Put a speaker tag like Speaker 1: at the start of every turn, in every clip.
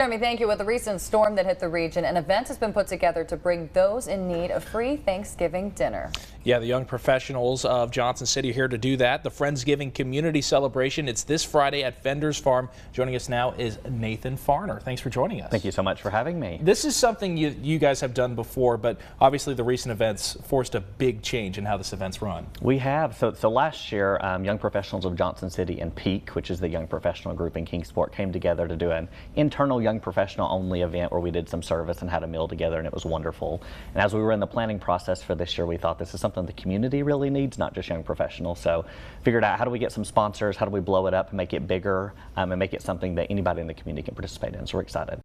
Speaker 1: Jeremy, thank you. With the recent storm that hit the region, an event has been put together to bring those in need a free Thanksgiving dinner.
Speaker 2: Yeah, the young professionals of Johnson City are here to do that. The Friendsgiving Community Celebration. It's this Friday at Fender's Farm. Joining us now is Nathan Farner. Thanks for joining us.
Speaker 3: Thank you so much for having me.
Speaker 2: This is something you guys have done before, but obviously the recent events forced a big change in how this event's run.
Speaker 3: We have. So last year, young professionals of Johnson City and Peak, which is the young professional group in Kingsport, came together to do an internal young professional only event where we did some service and had a meal together, and it was wonderful. And as we were in the planning process for this year, we thought this is something the community really needs, not just young professionals. So figured out, how do we get some sponsors, how do we blow it up and make it bigger, and make it something that anybody in the community can participate in. So we're excited.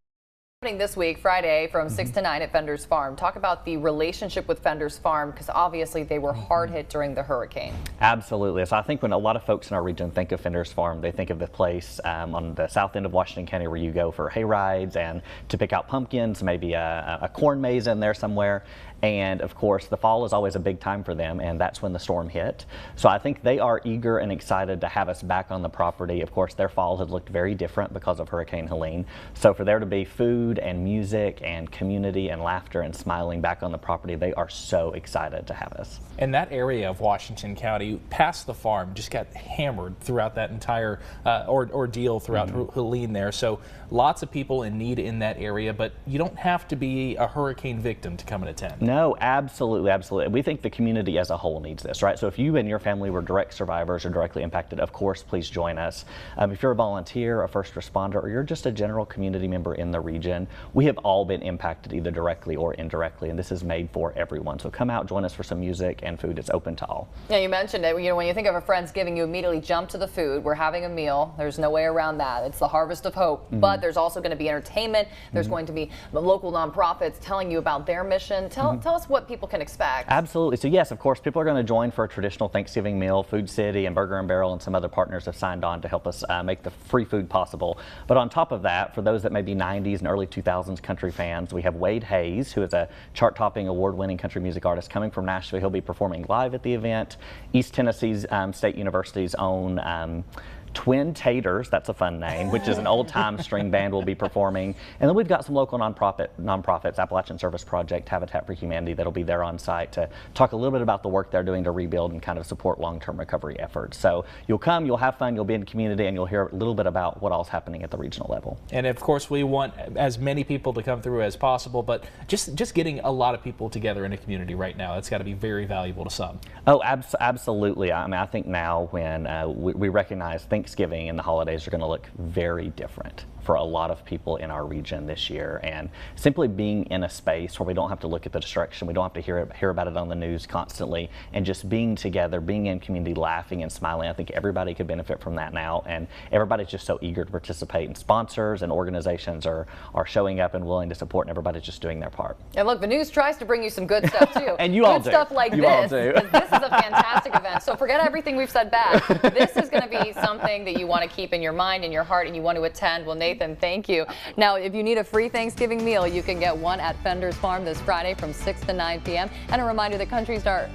Speaker 1: Happening this week, Friday, from 6 to 9 at Fender's Farm. Talk about the relationship with Fender's Farm, because obviously they were hard hit during the hurricane.
Speaker 3: Absolutely. So I think when a lot of folks in our region think of Fender's Farm, they think of the place on the south end of Washington County where you go for hay rides and to pick out pumpkins, maybe a corn maze in there somewhere. And of course, the fall is always a big time for them, and that's when the storm hit. So I think they are eager and excited to have us back on the property. Of course, their fall had looked very different because of Hurricane Helene. So for there to be food and music and community and laughter and smiling back on the property, they are so excited to have us.
Speaker 2: And that area of Washington County, past the farm, just got hammered throughout that entire ordeal throughout Helene there. So lots of people in need in that area, but you don't have to be a hurricane victim to come and attend.
Speaker 3: No, absolutely, absolutely. We think the community as a whole needs this, right? So if you and your family were direct survivors or directly impacted, of course, please join us. If you're a volunteer, a first responder, or you're just a general community member in the region, we have all been impacted either directly or indirectly, and this is made for everyone. So come out, join us for some music and food. It's open to all.
Speaker 1: Yeah, you mentioned it. You know, when you think of a Friendsgiving, you immediately jump to the food. We're having a meal. There's no way around that. It's the harvest of hope. But there's also going to be entertainment. There's going to be the local nonprofits telling you about their mission. Tell us what people can expect.
Speaker 3: Absolutely. So yes, of course, people are going to join for a traditional Thanksgiving meal. Food City and Burger and Barrel and some other partners have signed on to help us make the free food possible. But on top of that, for those that may be 90s and early 2000s country fans, we have Wade Hayes, who is a chart-topping, award-winning country music artist coming from Nashville. He'll be performing live at the event. East Tennessee's State University's own Twin Taters, that's a fun name, which is an old-time string band, will be performing. And then we've got some local nonprofits, Appalachian Service Project, Habitat for Humanity, that'll be there on site to talk a little bit about the work they're doing to rebuild and kind of support long-term recovery efforts. So you'll come, you'll have fun, you'll be in the community, and you'll hear a little bit about what all's happening at the regional level.
Speaker 2: And of course, we want as many people to come through as possible, but just getting a lot of people together in a community right now, that's got to be very valuable to some.
Speaker 3: Oh, absolutely. I mean, I think now when we recognize Thanksgiving and the holidays are going to look very different for a lot of people in our region this year, and simply being in a space where we don't have to look at the distraction, we don't have to hear about it on the news constantly, and just being together, being in community, laughing and smiling. I think everybody could benefit from that now, and everybody's just so eager to participate, and sponsors and organizations are showing up and willing to support, and everybody's just doing their part.
Speaker 1: And look, the news tries to bring you some good stuff too.
Speaker 3: And you all do.
Speaker 1: Good stuff like this. This is a fantastic event. So forget everything we've said bad. This is going to be something that you want to keep in your mind and your heart, and you want to attend. Well, Nathan, thank you. Now, if you need a free Thanksgiving meal, you can get one at Fender's Farm this Friday from 6 to 9 p.m. And a reminder that country star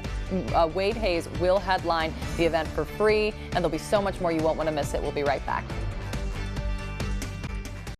Speaker 1: Wade Hayes will headline the event for free, and there'll be so much more you won't want to miss it. We'll be right back.